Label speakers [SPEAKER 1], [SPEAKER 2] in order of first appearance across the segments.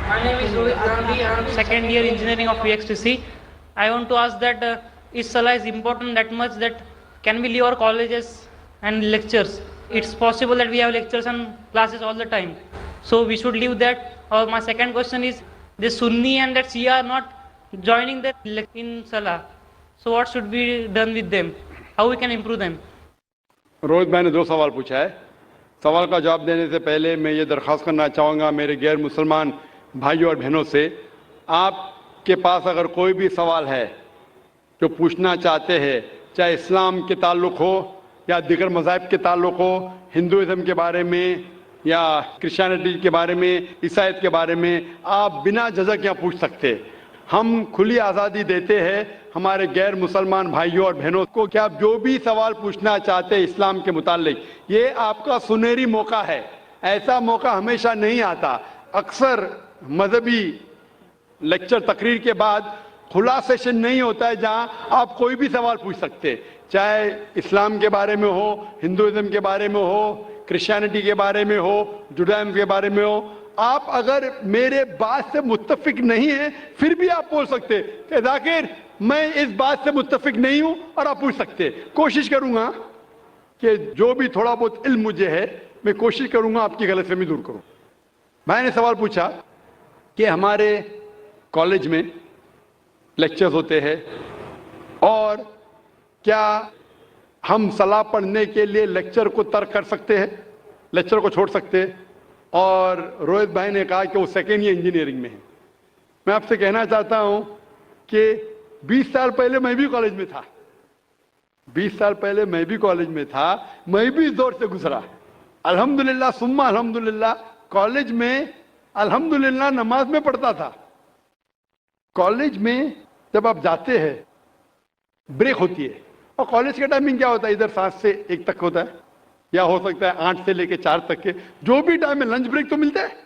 [SPEAKER 1] My name is Rohit Gandhi. I am second year engineering of VXTC. I want to ask that is Salah is important that much that can we leave our colleges and lectures? It's possible that we have lectures and classes all the time. So we should leave that. Or my second question is the Sunni and that Shia are not joining the in Salah. So what should be done with them? How we can improve them?
[SPEAKER 2] Rohit भाई ने दो सवाल पूछा है. सवाल का जवाब देने से पहले मैं ये दरख्वास्त करना चाहूँगा मेरे गैर मुसलमान भाइयों और बहनों से, आपके पास अगर कोई भी सवाल है जो पूछना चाहते हैं, चाहे इस्लाम के ताल्लुक़ हो या दीगर मज़ाहिब के ताल्लुक़ हो, हिंदुइज़म के बारे में या क्रिश्चियनिटी के बारे में, ईसाईयत के बारे में, आप बिना झिझक यहाँ पूछ सकते हैं. हम खुली आज़ादी देते हैं हमारे गैर मुसलमान भाइयों और बहनों को कि आप जो भी सवाल पूछना चाहते हैं इस्लाम के मुताल्लिक, ये आपका सुनहरी मौका है. ऐसा मौका हमेशा नहीं आता. अक्सर मजहबी लेक्चर तकरीर के बाद खुला सेशन नहीं होता है जहां आप कोई भी सवाल पूछ सकते हैं, चाहे इस्लाम के बारे में हो, हिंदुइज्म के बारे में हो, क्रिश्चियनिटी के बारे में हो, जुडाइज्म के बारे में हो. आप अगर मेरे बात से मुत्तफिक नहीं है फिर भी आप बोल सकते कि जाकिर मैं इस बात से मुत्तफिक नहीं हूं, और आप पूछ सकते. कोशिश करूंगा कि जो भी थोड़ा बहुत इल्म मुझे है मैं कोशिश करूंगा आपकी गलतफहमी दूर करूं. भाई ने सवाल पूछा कि हमारे कॉलेज में लेक्चर्स होते हैं और क्या हम सलाह पढ़ने के लिए लेक्चर को तर्क कर सकते हैं, लेक्चर को छोड़ सकते हैं. और रोहित भाई ने कहा कि वो सेकेंड ईयर इंजीनियरिंग में है. मैं आपसे कहना चाहता हूं कि 20 साल पहले मैं भी कॉलेज में था, 20 साल पहले मैं भी कॉलेज में था, मैं भी इस दौर से गुजरा. अल्हम्दुलिल्लाह सुम्मा अल्हम्दुलिल्लाह, कॉलेज में अल्हम्दुलिल्लाह नमाज में पढ़ता था. कॉलेज में जब आप जाते हैं ब्रेक होती है, और कॉलेज का टाइमिंग क्या होता है, इधर 7 से 1 तक होता है, या हो सकता है 8 से लेके 4 तक के, जो भी टाइम है. लंच ब्रेक तो मिलता है.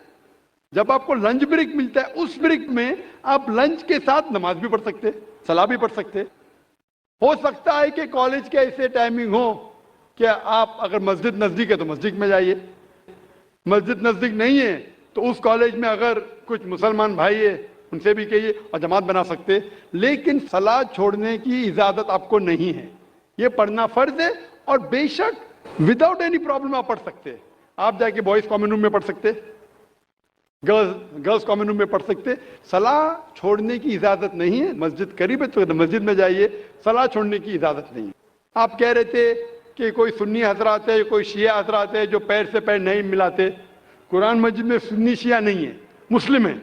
[SPEAKER 2] जब आपको लंच ब्रेक मिलता है उस ब्रेक में आप लंच के साथ नमाज भी पढ़ सकते, सलाह भी पढ़ सकते. हो सकता है कि कॉलेज के ऐसे टाइमिंग हो कि आप अगर मस्जिद नजदीक है तो मस्जिद में जाइए, मस्जिद नजदीक नहीं है तो उस कॉलेज में अगर कुछ मुसलमान भाई है उनसे भी कहिए और जमात बना सकते. लेकिन सलाह छोड़ने की इजाजत आपको नहीं है. ये पढ़ना फर्ज है और बेशक विदाउट एनी प्रॉब्लम आप पढ़ सकते हैं. आप जाके बॉयज कॉमन रूम में पढ़ सकते, गर्ल्स कॉमन रूम में पढ़ सकते. सलाह छोड़ने की इजाजत नहीं है. मस्जिद करीब है तो मस्जिद में जाइए, सलाह छोड़ने की इजाजत नहीं है. आप कह रहे थे कि कोई सुन्नी हजरात है, कोई शिया हजरात है जो पैर से पैर नहीं मिलाते. कुरान मस्जिद में सुन्नी शिया नहीं है, मुस्लिम है.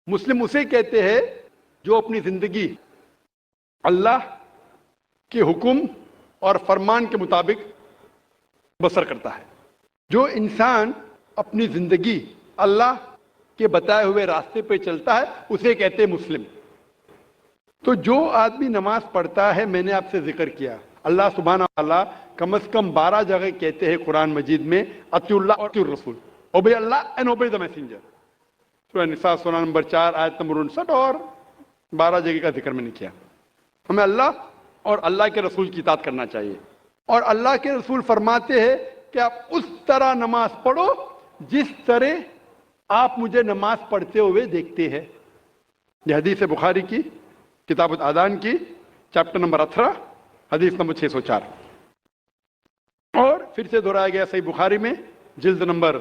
[SPEAKER 2] मुस्लिम उसे कहते हैं जो अपनी जिंदगी अल्लाह के हुक्म और फरमान के मुताबिक बसर करता है. जो इंसान अपनी जिंदगी अल्लाह के बताए हुए रास्ते पे चलता है उसे कहते हैं मुस्लिम. तो जो आदमी नमाज पढ़ता है, मैंने आपसे जिक्र किया, अल्लाह सुब्हाना ताला कम से कम 12 जगह कहते हैं कुरान मजीद में अतिउल्लाह और अतिउर रसूल, ओबे अल्लाह एंड ओबे द मैसेंजर. सूरह निसा सूरह नंबर 4 आयत नंबर 59 और 12 जगह का जिक्र मैंने किया. हमें अल्लाह और अल्लाह के रसूल की इताअत करना चाहिए. और अल्लाह के रसूल फरमाते हैं कि आप उस तरह नमाज पढ़ो जिस तरह आप मुझे नमाज पढ़ते हुए देखते हैं. यह हदीस बुखारी की किताब आदान की चैप्टर नंबर 18 हदीस नंबर 604. और फिर से दोहराया गया सही बुखारी में जिल्द नंबर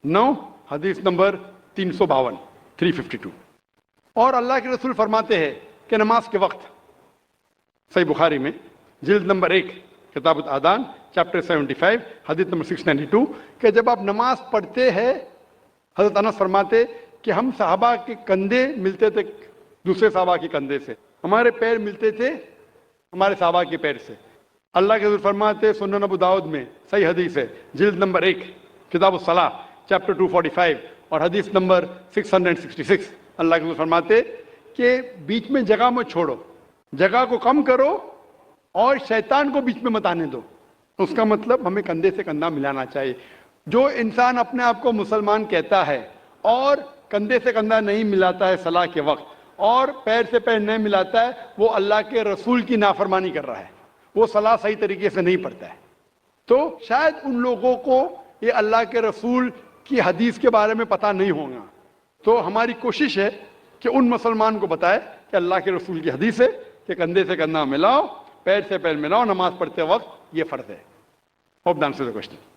[SPEAKER 2] 9 हदीस नंबर 352 352. और अल्लाह के रसूल फरमाते हैं कि नमाज के वक्त, सही बुखारी में जिल्द नंबर 1 किताब आदान चैप्टर 75 हदीस नंबर 692, कि जब आप नमाज पढ़ते हैं, हजरत अनस फरमाते कि हम सहाबा के कंधे मिलते थे दूसरे सहाबा के कंधे से, हमारे पैर मिलते थे हमारे सहाबा के पैर से. अल्लाह के रसूल फरमाते सुनन अबू दाऊद में सही हदीस है जिल्द नंबर 1 किताब सलाह चैप्टर 245 और हदीस नंबर 666, अल्लाह के रसूल फरमाते कि बीच में जगह मत छोड़ो, जगह को कम करो और शैतान को बीच में मत आने दो. उसका मतलब हमें कंधे से कंधा मिलाना चाहिए. जो इंसान अपने आप को मुसलमान कहता है और कंधे से कंधा नहीं मिलाता है सलाह के वक्त और पैर से पैर नहीं मिलाता है, वो अल्लाह के रसूल की नाफरमानी कर रहा है, वो सलाह सही तरीके से नहीं पढ़ता है. तो शायद उन लोगों को ये अल्लाह के रसूल की हदीस के बारे में पता नहीं होगा, تو ہماری کوشش ہے کہ ان مسلمان کو بتائے کہ اللہ کے رسول کی حدیث ہے کہ کندھے سے کندھا ملاؤ، پیر سے پیر ملاؤ، نماز پڑھتے وقت یہ فرض ہے. Hope that answers the question.